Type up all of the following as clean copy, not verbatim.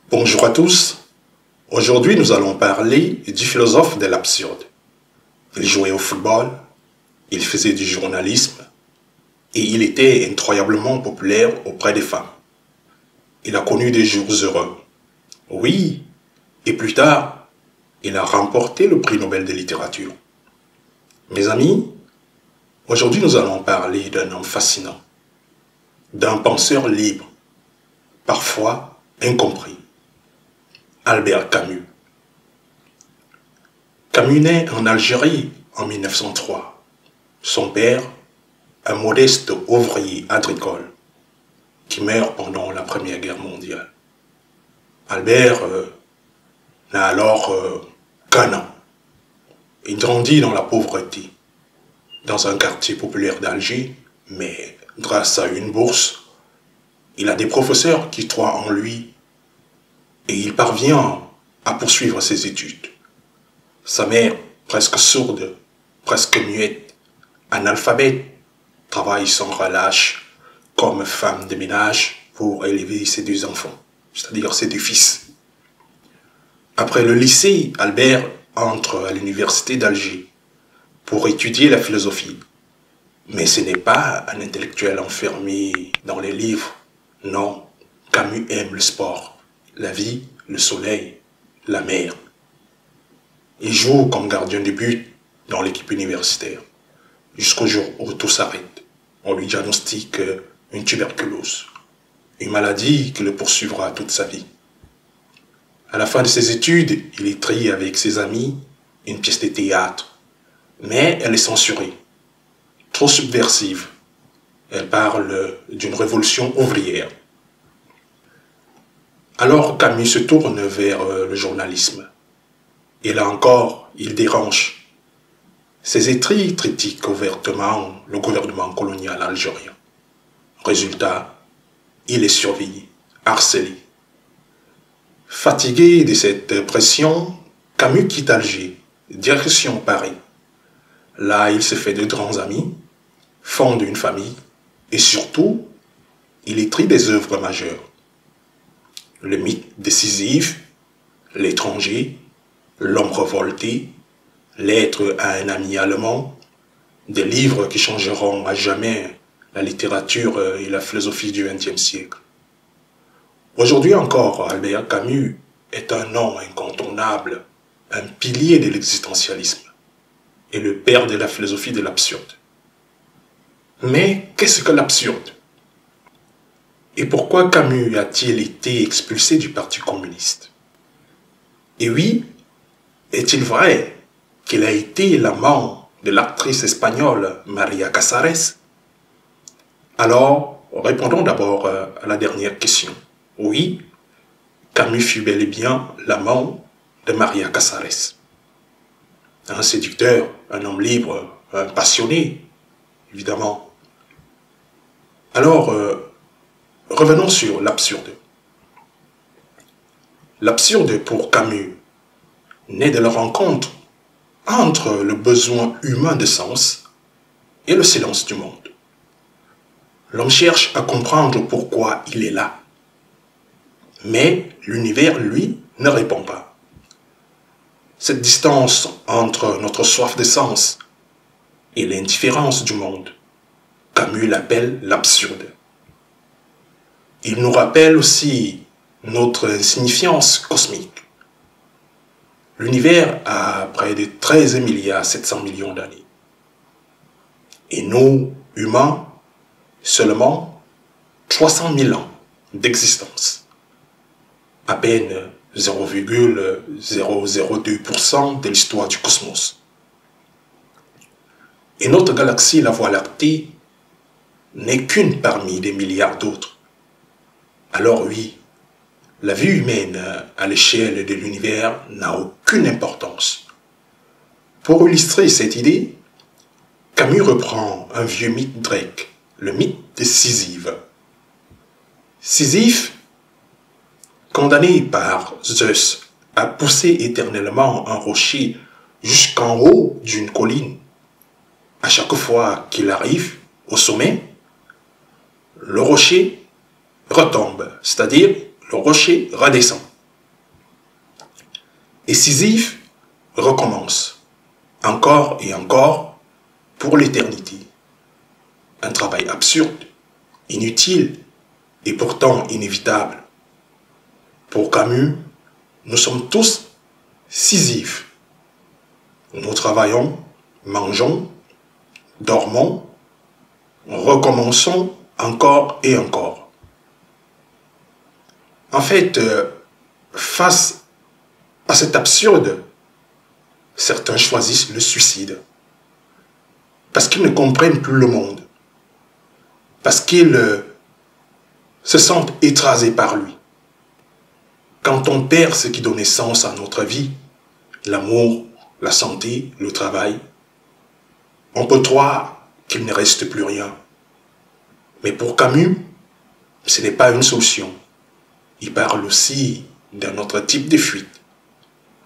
Bonjour à tous. Aujourd'hui, nous allons parler du philosophe de l'absurde. Il jouait au football, il faisait du journalisme et il était incroyablement populaire auprès des femmes. Il a connu des jours heureux. Oui, et plus tard, il a remporté le prix Nobel de littérature. Mes amis, aujourd'hui nous allons parler d'un homme fascinant, d'un penseur libre, parfois incompris. Albert Camus. Camus naît en Algérie en 1903. Son père, un modeste ouvrier agricole, qui meurt pendant la Première Guerre mondiale. Albert n'a alors qu'un an. Il grandit dans la pauvreté, dans un quartier populaire d'Alger, mais grâce à une bourse, il a des professeurs qui croient en lui et il parvient à poursuivre ses études. Sa mère, presque sourde, presque muette, analphabète, travaille sans relâche comme femme de ménage pour élever ses deux enfants, c'est-à-dire ses deux fils. Après le lycée, Albert entre à l'université d'Alger pour étudier la philosophie. Mais ce n'est pas un intellectuel enfermé dans les livres. Non, Camus aime le sport, la vie, le soleil, la mer. Il joue comme gardien de but dans l'équipe universitaire, jusqu'au jour où tout s'arrête. On lui diagnostique une tuberculose, une maladie qui le poursuivra toute sa vie. À la fin de ses études, il écrit avec ses amis une pièce de théâtre, mais elle est censurée, trop subversive. Elle parle d'une révolution ouvrière. Alors Camus se tourne vers le journalisme. Et là encore, il dérange. Ses écrits critiquent ouvertement le gouvernement colonial algérien. Résultat, il est surveillé, harcelé. Fatigué de cette pression, Camus quitte Alger, direction Paris. Là, il se fait de grands amis, fonde une famille et surtout, il écrit des œuvres majeures. Le mythe de Sisyphe, L'étranger, L'homme révolté, Lettre à un ami allemand, des livres qui changeront à jamais la littérature et la philosophie du XXe siècle. Aujourd'hui encore, Albert Camus est un nom incontournable, un pilier de l'existentialisme et le père de la philosophie de l'absurde. Mais qu'est-ce que l'absurde? Et pourquoi Camus a-t-il été expulsé du Parti communiste? Et oui, est-il vrai qu'il a été l'amant de l'actrice espagnole Maria Casares? Alors, répondons d'abord à la dernière question. Oui, Camus fut bel et bien l'amant de Maria Casares. Un séducteur, un homme libre, un passionné, évidemment. Alors, revenons sur l'absurde. L'absurde pour Camus naît de la rencontre entre le besoin humain de sens et le silence du monde. L'homme cherche à comprendre pourquoi il est là. Mais l'univers, lui, ne répond pas. Cette distance entre notre soif de sens et l'indifférence du monde, Camus l'appelle l'absurde. Il nous rappelle aussi notre insignifiance cosmique. L'univers a près de 13 milliards 700 millions d'années. Et nous, humains, seulement 300 000 ans d'existence. À peine 0,002% de l'histoire du cosmos. Et notre galaxie, la Voie lactée, n'est qu'une parmi des milliards d'autres. Alors oui, la vie humaine à l'échelle de l'univers n'a aucune importance. Pour illustrer cette idée, Camus reprend un vieux mythe grec, le mythe de Sisyphe. Sisyphe, condamné par Zeus à pousser éternellement un rocher jusqu'en haut d'une colline, à chaque fois qu'il arrive au sommet, le rocher retombe, c'est-à-dire le rocher redescend. Et Sisyphe recommence, encore et encore, pour l'éternité. Un travail absurde, inutile et pourtant inévitable. Pour Camus, nous sommes tous Sisyphe. Nous travaillons, mangeons, dormons, recommençons encore et encore. En fait, face à cet absurde, certains choisissent le suicide. Parce qu'ils ne comprennent plus le monde. Parce qu'ils se sentent écrasés par lui. Quand on perd ce qui donnait sens à notre vie, l'amour, la santé, le travail, on peut croire qu'il ne reste plus rien. Mais pour Camus, ce n'est pas une solution. Il parle aussi d'un autre type de fuite,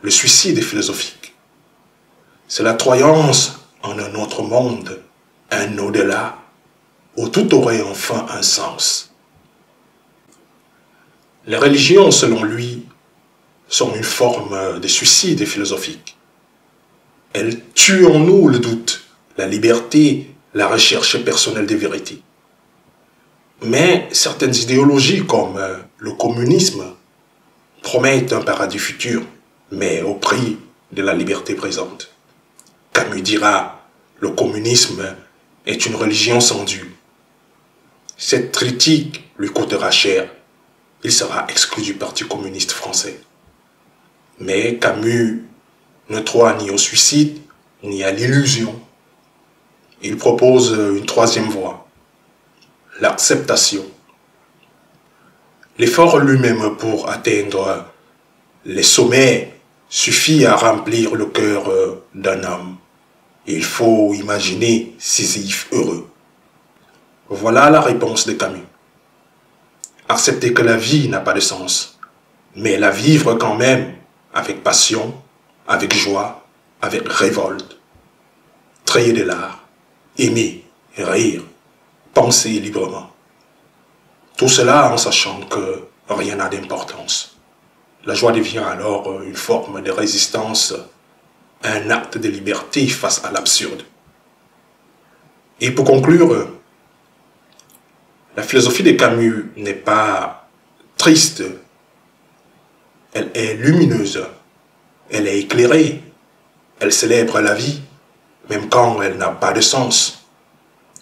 le suicide philosophique. C'est la croyance en un autre monde, un au-delà, où tout aurait enfin un sens. Les religions, selon lui, sont une forme de suicide philosophique. Elles tuent en nous le doute, la liberté, la recherche personnelle des vérités. Mais certaines idéologies, comme le communisme, promettent un paradis futur, mais au prix de la liberté présente. Camus dira, le communisme est une religion sans Dieu. Cette critique lui coûtera cher. Il sera exclu du Parti communiste français. Mais Camus ne croit ni au suicide, ni à l'illusion. Il propose une troisième voie, l'acceptation. L'effort lui-même pour atteindre les sommets suffit à remplir le cœur d'un homme. Il faut imaginer Sisyphe heureux. Voilà la réponse de Camus. Accepter que la vie n'a pas de sens, mais la vivre quand même avec passion, avec joie, avec révolte. Traiter de l'art, aimer, rire, penser librement. Tout cela en sachant que rien n'a d'importance. La joie devient alors une forme de résistance, un acte de liberté face à l'absurde. Et pour conclure, la philosophie de Camus n'est pas triste, elle est lumineuse, elle est éclairée, elle célèbre la vie, même quand elle n'a pas de sens.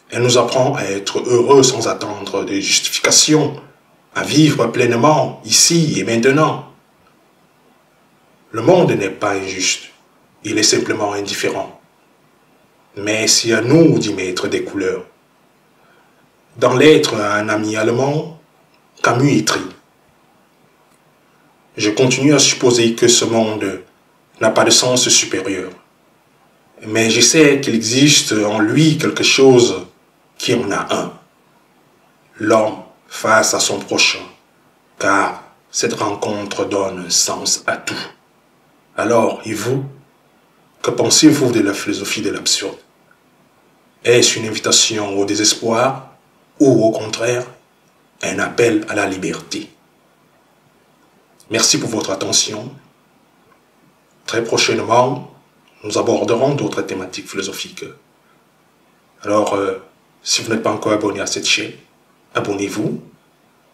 Elle nous apprend à être heureux sans attendre de justification, à vivre pleinement, ici et maintenant. Le monde n'est pas injuste, il est simplement indifférent. Mais c'est à nous d'y mettre des couleurs. Dans Lettre à un ami allemand, Camus écrit « Je continue à supposer que ce monde n'a pas de sens supérieur. Mais je sais qu'il existe en lui quelque chose qui en a un. L'homme face à son prochain, car cette rencontre donne un sens à tout. Alors, et vous, que pensez-vous de la philosophie de l'absurde? Est-ce une invitation au désespoir ou au contraire, un appel à la liberté? Merci pour votre attention. Très prochainement, nous aborderons d'autres thématiques philosophiques. Alors, si vous n'êtes pas encore abonné à cette chaîne, abonnez-vous,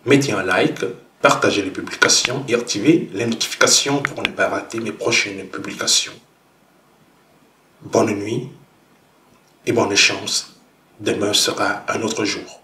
mettez un like, partagez les publications et activez les notifications pour ne pas rater mes prochaines publications. Bonne nuit et bonne chance. Demain sera un autre jour.